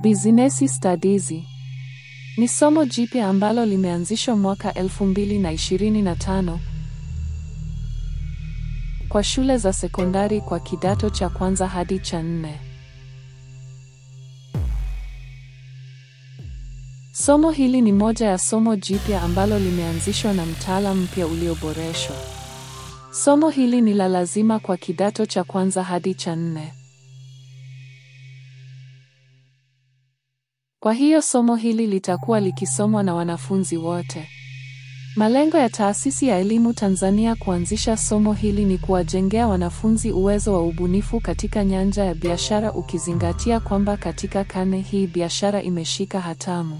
Business Studies ni somo jipya ambalo limeanzishwa mwaka 2025 kwa shule za sekondari kwa kidato cha kwanza hadi cha 4. Somo hili ni moja ya somo jipya ambalo limeanzishwa na mtaala mpya ulioboreshwa. Somo hili ni la lazima kwa kidato cha kwanza hadi cha 4. Kwa hiyo somo hili litakuwa likisomwa na wanafunzi wote. Malengo ya Taasisi ya Elimu Tanzania kuanzisha somo hili ni kuwajengea wanafunzi uwezo wa ubunifu katika nyanja ya biashara, ukizingatia kwamba katika karne hii biashara imeshika hatamu.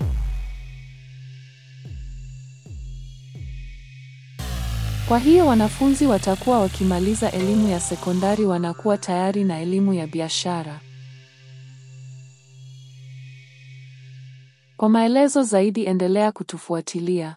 Kwa hiyo wanafunzi watakuwa wakimaliza elimu ya sekondari wanakuwa tayari na elimu ya biashara. Kwa maelezo zaidi endelea kutufuatilia.